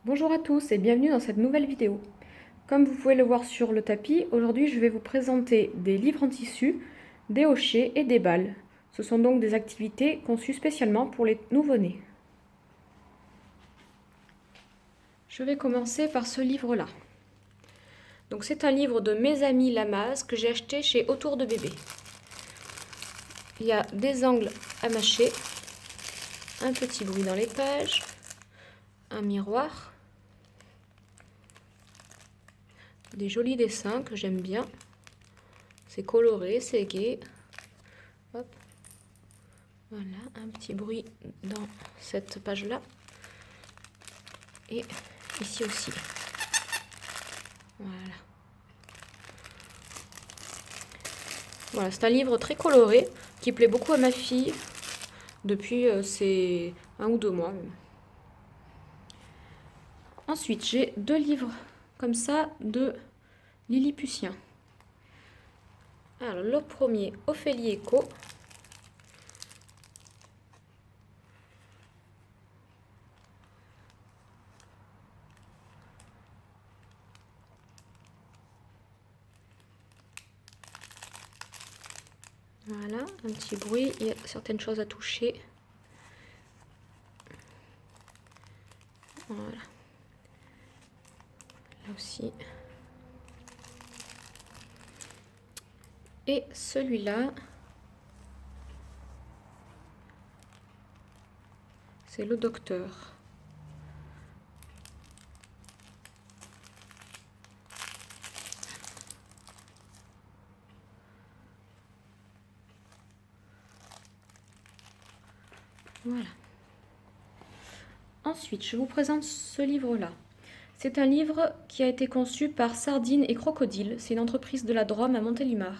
Bonjour à tous et bienvenue dans cette nouvelle vidéo. Comme vous pouvez le voir sur le tapis, aujourd'hui je vais vous présenter des livres en tissu, des hochets et des balles. Ce sont donc des activités conçues spécialement pour les nouveau-nés. Je vais commencer par ce livre-là. Donc c'est un livre de Mes Amis Lamaze que j'ai acheté chez Autour de Bébé. Il y a des angles à mâcher, un petit bruit dans les pages, un miroir, des jolis dessins que j'aime bien. C'est coloré, c'est gai. Hop. Voilà, un petit bruit dans cette page-là. Et ici aussi. Voilà. Voilà, c'est un livre très coloré qui plaît beaucoup à ma fille depuis c'est 1 ou 2 mois même. Ensuite, j'ai 2 livres comme ça de Lilliputien. Alors, le premier, Ophélie Echo. Voilà, un petit bruit, il y a certaines choses à toucher. Voilà. Là aussi. Et celui-là, c'est le docteur. Voilà. Ensuite, je vous présente ce livre-là. C'est un livre qui a été conçu par Sardine et Crocodile. C'est une entreprise de la Drôme à Montélimar.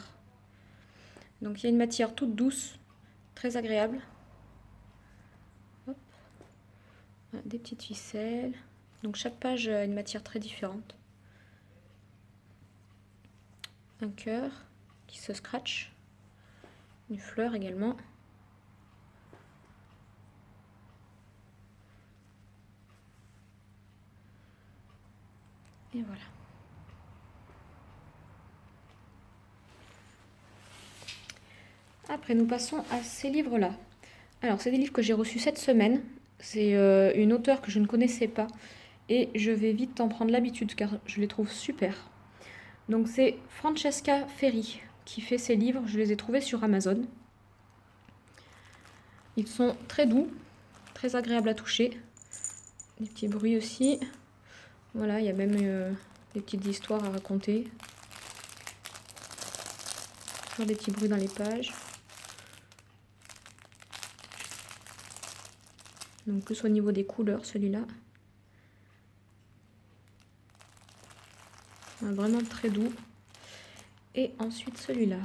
Donc il y a une matière toute douce, très agréable. Hop. Voilà, des petites ficelles. Donc chaque page a une matière très différente. Un cœur qui se scratch. Une fleur également. Et voilà. Après, nous passons à ces livres-là. Alors, c'est des livres que j'ai reçus cette semaine. C'est une auteure que je ne connaissais pas. Et je vais vite en prendre l'habitude car je les trouve super. Donc, c'est Francesca Ferri qui fait ces livres. Je les ai trouvés sur Amazon. Ils sont très doux, très agréables à toucher. Des petits bruits aussi. Voilà, il y a même des petites histoires à raconter. Toujours des petits bruits dans les pages. Donc plus au niveau des couleurs, celui-là. Vraiment très doux. Et ensuite celui-là.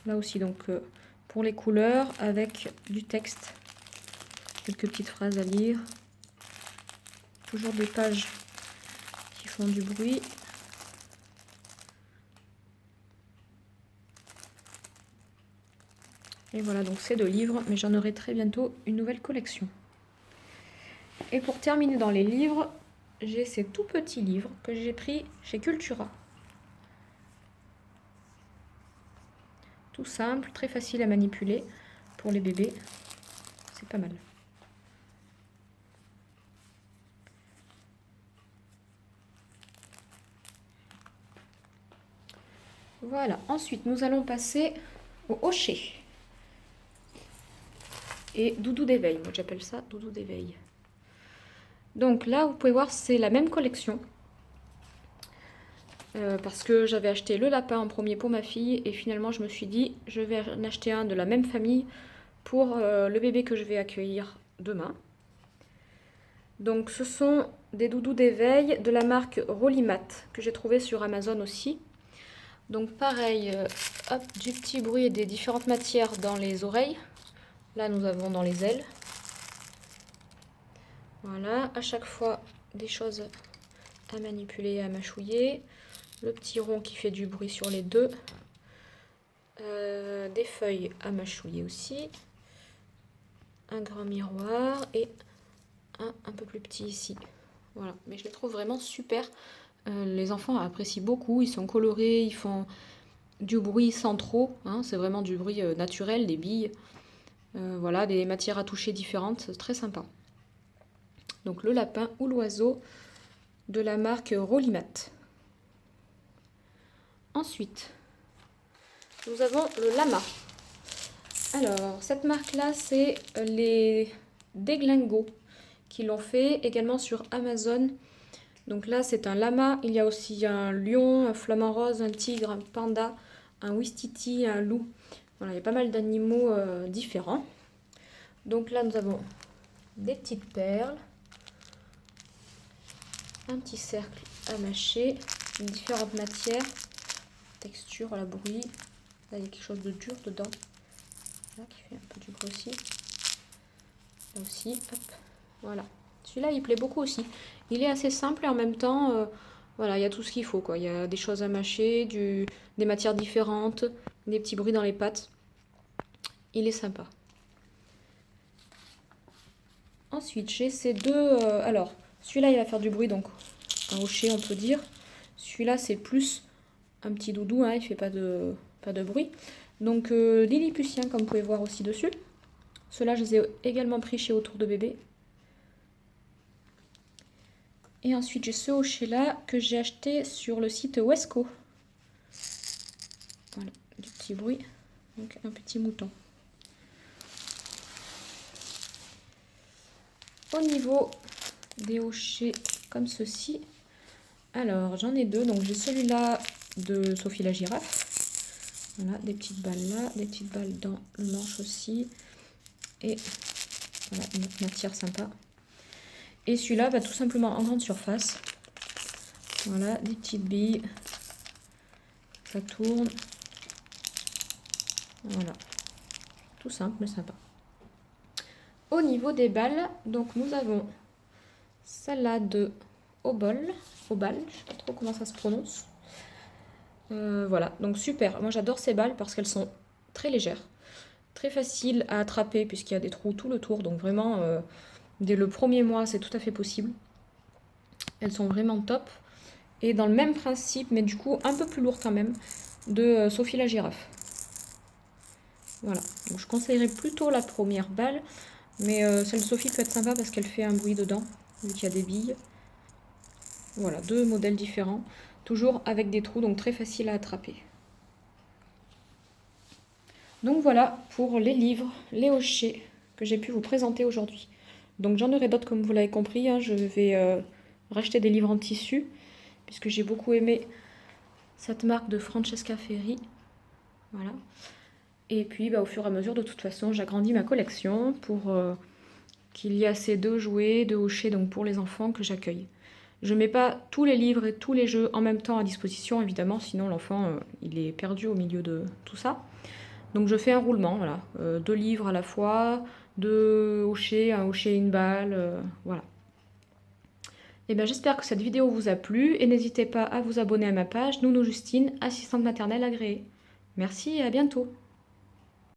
Là aussi, donc pour les couleurs, avec du texte. Quelques petites phrases à lire. Toujours des pages qui font du bruit. Et voilà, donc c'est 2 livres, mais j'en aurai très bientôt une nouvelle collection. Et pour terminer dans les livres, j'ai ces tout petits livres que j'ai pris chez Cultura. Tout simple, très facile à manipuler pour les bébés. C'est pas mal. Voilà, ensuite nous allons passer au hochet. Et doudou d'éveil, moi j'appelle ça doudou d'éveil. Donc là, vous pouvez voir, c'est la même collection. Parce que j'avais acheté le lapin en premier pour ma fille et finalement je me suis dit je vais en acheter un de la même famille pour le bébé que je vais accueillir demain. Donc ce sont des doudous d'éveil de la marque Rollimat que j'ai trouvé sur Amazon aussi. Donc pareil, hop, du petit bruit et des différentes matières dans les oreilles. Là nous avons dans les ailes. Voilà, à chaque fois des choses à manipuler, à mâchouiller. Le petit rond qui fait du bruit sur les deux. Des feuilles à mâchouiller aussi. un grand miroir et un peu plus petit ici. Voilà, mais je les trouve vraiment super. Les enfants apprécient beaucoup, ils sont colorés, ils font du bruit sans trop, hein, c'est vraiment du bruit naturel, des billes. Voilà, des matières à toucher différentes, c'est très sympa. Donc le lapin ou l'oiseau de la marque Rollimat. Ensuite, nous avons le lama. Alors, cette marque-là, c'est les Déglingo qui l'ont fait également sur Amazon. Donc là, c'est un lama. Il y a aussi un lion, un flamant rose, un tigre, un panda, un ouistiti, un loup. Voilà, il y a pas mal d'animaux différents. Donc là, nous avons des petites perles, un petit cercle à mâcher, différentes matières, texture, la bruit. Là, il y a quelque chose de dur dedans. Là, qui fait un peu du bruit aussi. Là aussi, hop, voilà. Celui-là, il plaît beaucoup aussi. Il est assez simple et en même temps, voilà, il y a tout ce qu'il faut, quoi. Il y a des choses à mâcher, des matières différentes, des petits bruits dans les pattes. Il est sympa. Ensuite, j'ai ces deux... alors, celui-là, il va faire du bruit, donc un hocher, on peut dire. Celui-là, c'est plus un petit doudou, hein, il fait pas de bruit. Donc, Lilliputien, comme vous pouvez voir aussi dessus. Ceux-là, je les ai également pris chez Autour de Bébé. Et ensuite, j'ai ce hocher-là que j'ai acheté sur le site Wesco. Voilà, du petit bruit. Donc, un petit mouton. Au niveau des hochets comme ceci, alors j'en ai deux. Donc, j'ai celui-là de Sophie la girafe. Voilà, des petites balles là, des petites balles dans le manche aussi. Et voilà, une autre matière sympa. Et celui-là, tout simplement en grande surface. Voilà, des petites billes. Ça tourne. Voilà. Tout simple, mais sympa. Au niveau des balles, donc nous avons celle-là de Obol. Obal, je ne sais pas trop comment ça se prononce. Voilà, donc super. Moi, j'adore ces balles parce qu'elles sont très légères. Très faciles à attraper puisqu'il y a des trous tout le tour. Donc vraiment, dès le premier mois, c'est tout à fait possible. Elles sont vraiment top. Et dans le même principe, mais du coup un peu plus lourd quand même, de Sophie la girafe. Voilà, donc je conseillerais plutôt la première balle, mais celle de Sophie peut être sympa parce qu'elle fait un bruit dedans, vu qu'il y a des billes. Voilà, deux modèles différents, toujours avec des trous, donc très facile à attraper. Donc voilà pour les livres, les hochets que j'ai pu vous présenter aujourd'hui. Donc j'en aurai d'autres comme vous l'avez compris, hein. Je vais racheter des livres en tissu, puisque j'ai beaucoup aimé cette marque de Francesca Ferri. Voilà. Et puis au fur et à mesure, de toute façon, j'agrandis ma collection pour qu'il y ait assez de jouets, de hochets donc pour les enfants que j'accueille. Je ne mets pas tous les livres et tous les jeux en même temps à disposition, évidemment, sinon l'enfant il est perdu au milieu de tout ça. Donc je fais un roulement, voilà, 2 livres à la fois, 2 hochets, un hochet et une balle, voilà. Et bien j'espère que cette vidéo vous a plu et n'hésitez pas à vous abonner à ma page Nounou Justine, assistante maternelle agréée. Merci et à bientôt.